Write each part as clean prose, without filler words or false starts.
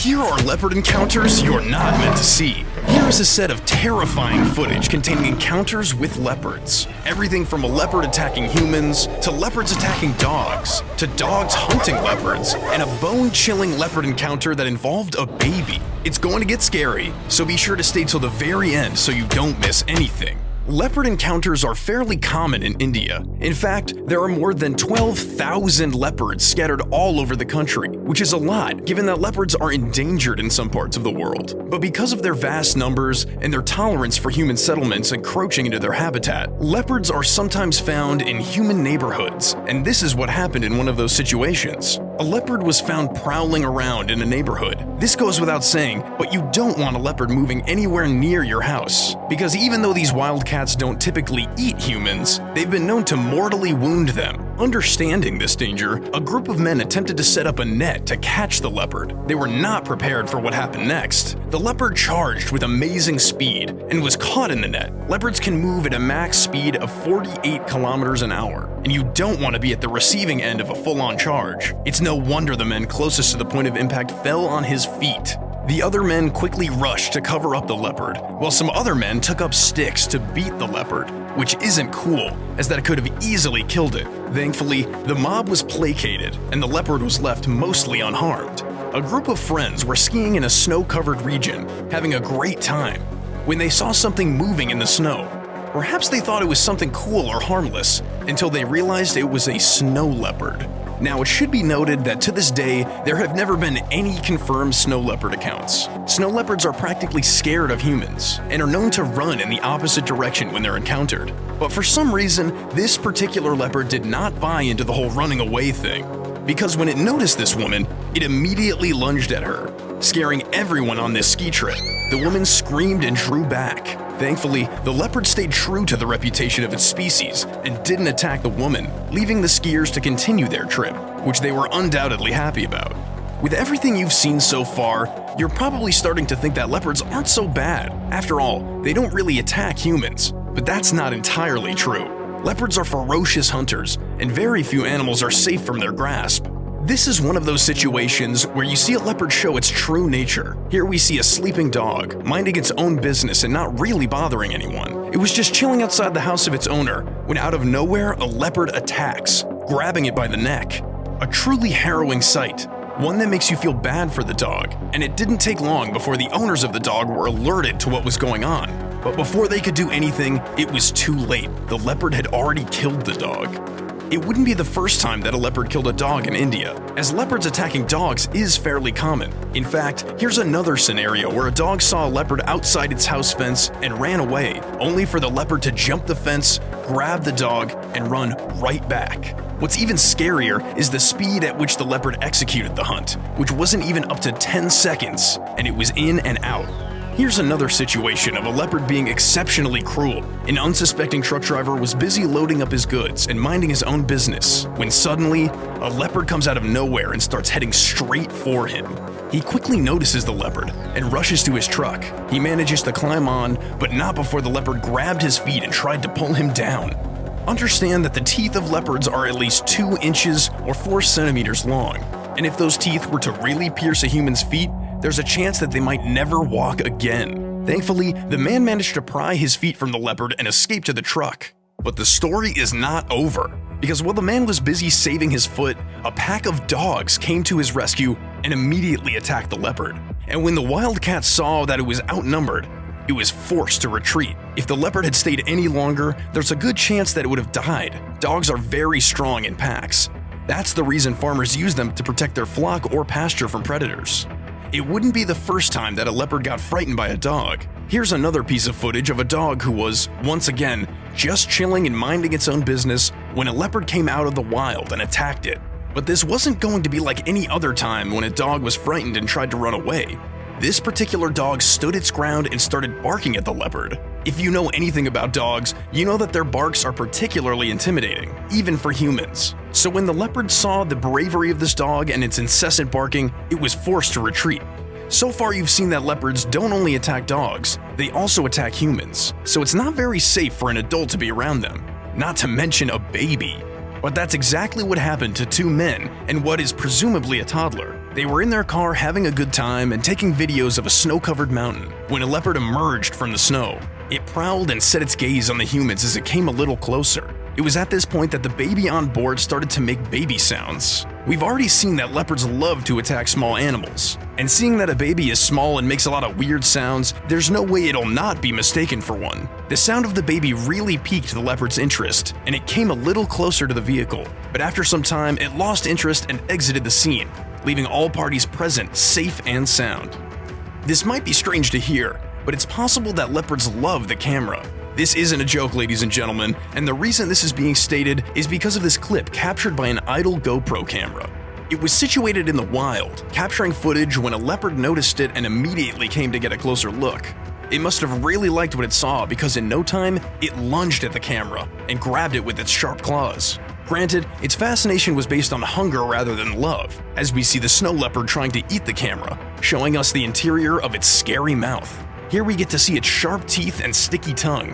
Here are leopard encounters you're not meant to see. Here is a set of terrifying footage containing encounters with leopards. Everything from a leopard attacking humans, to leopards attacking dogs, to dogs hunting leopards, and a bone-chilling leopard encounter that involved a baby. It's going to get scary, so be sure to stay till the very end so you don't miss anything. Leopard encounters are fairly common in India. In fact, there are more than 12,000 leopards scattered all over the country, which is a lot given that leopards are endangered in some parts of the world. But because of their vast numbers and their tolerance for human settlements encroaching into their habitat, leopards are sometimes found in human neighborhoods, and this is what happened in one of those situations. A leopard was found prowling around in a neighborhood. This goes without saying, but you don't want a leopard moving anywhere near your house, because even though these wild cats don't typically eat humans, they've been known to mortally wound them. Understanding this danger, a group of men attempted to set up a net to catch the leopard. They were not prepared for what happened next. The leopard charged with amazing speed and was caught in the net. Leopards can move at a max speed of 48 kilometers an hour, and you don't want to be at the receiving end of a full-on charge. It's no wonder the men closest to the point of impact fell on his feet. The other men quickly rushed to cover up the leopard, while some other men took up sticks to beat the leopard, which isn't cool, as that could have easily killed it. Thankfully, the mob was placated, and the leopard was left mostly unharmed. A group of friends were skiing in a snow-covered region, having a great time, when they saw something moving in the snow. Perhaps they thought it was something cool or harmless, until they realized it was a snow leopard. Now, it should be noted that to this day, there have never been any confirmed snow leopard accounts. Snow leopards are practically scared of humans, and are known to run in the opposite direction when they're encountered. But for some reason, this particular leopard did not buy into the whole running away thing, because when it noticed this woman, it immediately lunged at her, scaring everyone on this ski trip. The woman screamed and drew back. Thankfully, the leopard stayed true to the reputation of its species and didn't attack the woman, leaving the skiers to continue their trip, which they were undoubtedly happy about. With everything you've seen so far, you're probably starting to think that leopards aren't so bad. After all, they don't really attack humans, but that's not entirely true. Leopards are ferocious hunters, and very few animals are safe from their grasp. This is one of those situations where you see a leopard show its true nature. Here we see a sleeping dog, minding its own business and not really bothering anyone. It was just chilling outside the house of its owner, when out of nowhere a leopard attacks, grabbing it by the neck. A truly harrowing sight, one that makes you feel bad for the dog, and it didn't take long before the owners of the dog were alerted to what was going on. But before they could do anything, it was too late. The leopard had already killed the dog. It wouldn't be the first time that a leopard killed a dog in India, as leopards attacking dogs is fairly common. In fact, here's another scenario where a dog saw a leopard outside its house fence and ran away, only for the leopard to jump the fence, grab the dog, and run right back. What's even scarier is the speed at which the leopard executed the hunt, which wasn't even up to 10 seconds, and it was in and out. Here's another situation of a leopard being exceptionally cruel. An unsuspecting truck driver was busy loading up his goods and minding his own business, when suddenly, a leopard comes out of nowhere and starts heading straight for him. He quickly notices the leopard and rushes to his truck. He manages to climb on, but not before the leopard grabbed his feet and tried to pull him down. Understand that the teeth of leopards are at least 2 inches or 4 centimeters long, and if those teeth were to really pierce a human's feet, there's a chance that they might never walk again. Thankfully, the man managed to pry his feet from the leopard and escape to the truck. But the story is not over, because while the man was busy saving his foot, a pack of dogs came to his rescue and immediately attacked the leopard. And when the wildcat saw that it was outnumbered, it was forced to retreat. If the leopard had stayed any longer, there's a good chance that it would have died. Dogs are very strong in packs. That's the reason farmers use them to protect their flock or pasture from predators. It wouldn't be the first time that a leopard got frightened by a dog. Here's another piece of footage of a dog who was, once again, just chilling and minding its own business when a leopard came out of the wild and attacked it. But this wasn't going to be like any other time when a dog was frightened and tried to run away. This particular dog stood its ground and started barking at the leopard. If you know anything about dogs, you know that their barks are particularly intimidating, even for humans. So when the leopard saw the bravery of this dog and its incessant barking, it was forced to retreat. So far you've seen that leopards don't only attack dogs, they also attack humans. So it's not very safe for an adult to be around them, not to mention a baby. But that's exactly what happened to 2 men and what is presumably a toddler. They were in their car having a good time and taking videos of a snow-covered mountain when a leopard emerged from the snow. It prowled and set its gaze on the humans as it came a little closer. It was at this point that the baby on board started to make baby sounds. We've already seen that leopards love to attack small animals, and seeing that a baby is small and makes a lot of weird sounds, there's no way it'll not be mistaken for one. The sound of the baby really piqued the leopard's interest, and it came a little closer to the vehicle, but after some time it lost interest and exited the scene, leaving all parties present safe and sound. This might be strange to hear, but it's possible that leopards love the camera. This isn't a joke, ladies and gentlemen, and the reason this is being stated is because of this clip captured by an idle GoPro camera. It was situated in the wild, capturing footage when a leopard noticed it and immediately came to get a closer look. It must have really liked what it saw because in no time, it lunged at the camera and grabbed it with its sharp claws. Granted, its fascination was based on hunger rather than love, as we see the snow leopard trying to eat the camera, showing us the interior of its scary mouth. Here we get to see its sharp teeth and sticky tongue.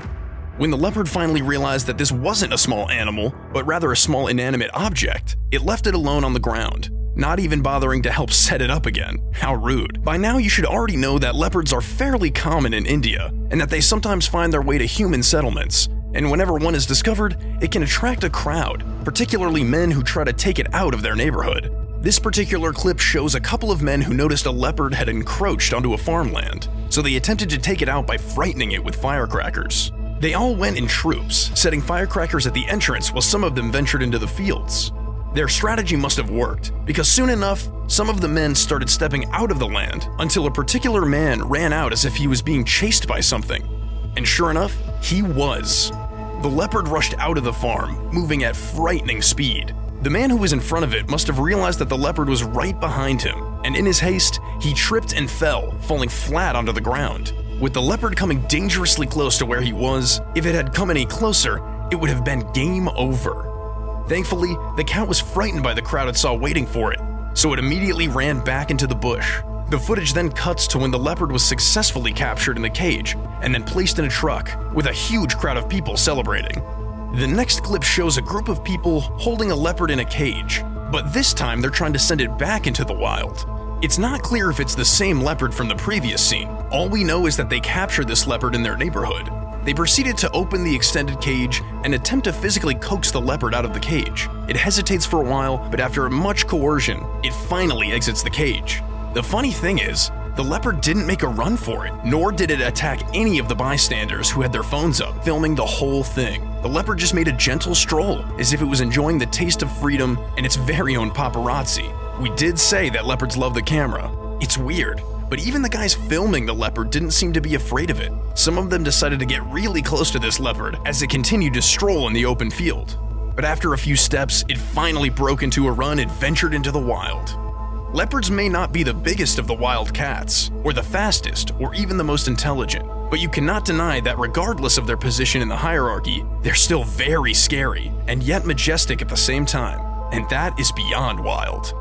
When the leopard finally realized that this wasn't a small animal, but rather a small inanimate object, it left it alone on the ground, not even bothering to help set it up again. How rude. By now you should already know that leopards are fairly common in India, and that they sometimes find their way to human settlements. And whenever one is discovered, it can attract a crowd, particularly men who try to take it out of their neighborhood. This particular clip shows a couple of men who noticed a leopard had encroached onto a farmland, so they attempted to take it out by frightening it with firecrackers. They all went in troops, setting firecrackers at the entrance while some of them ventured into the fields. Their strategy must have worked, because soon enough, some of the men started stepping out of the land until a particular man ran out as if he was being chased by something. And sure enough, he was. The leopard rushed out of the farm, moving at frightening speed. The man who was in front of it must have realized that the leopard was right behind him, and in his haste, he tripped and fell, falling flat onto the ground. With the leopard coming dangerously close to where he was, if it had come any closer, it would have been game over. Thankfully, the cat was frightened by the crowd it saw waiting for it, so it immediately ran back into the bush. The footage then cuts to when the leopard was successfully captured in the cage, and then placed in a truck, with a huge crowd of people celebrating. The next clip shows a group of people holding a leopard in a cage, but this time they're trying to send it back into the wild. It's not clear if it's the same leopard from the previous scene. All we know is that they captured this leopard in their neighborhood. They proceeded to open the extended cage and attempt to physically coax the leopard out of the cage. It hesitates for a while, but after much coercion, it finally exits the cage. The funny thing is, the leopard didn't make a run for it, nor did it attack any of the bystanders who had their phones up, filming the whole thing. The leopard just made a gentle stroll, as if it was enjoying the taste of freedom and its very own paparazzi. We did say that leopards love the camera. It's weird, but even the guys filming the leopard didn't seem to be afraid of it. Some of them decided to get really close to this leopard as it continued to stroll in the open field. But after a few steps, it finally broke into a run and ventured into the wild. Leopards may not be the biggest of the wild cats, or the fastest, or even the most intelligent, but you cannot deny that regardless of their position in the hierarchy, they're still very scary, and yet majestic at the same time, and that is beyond wild.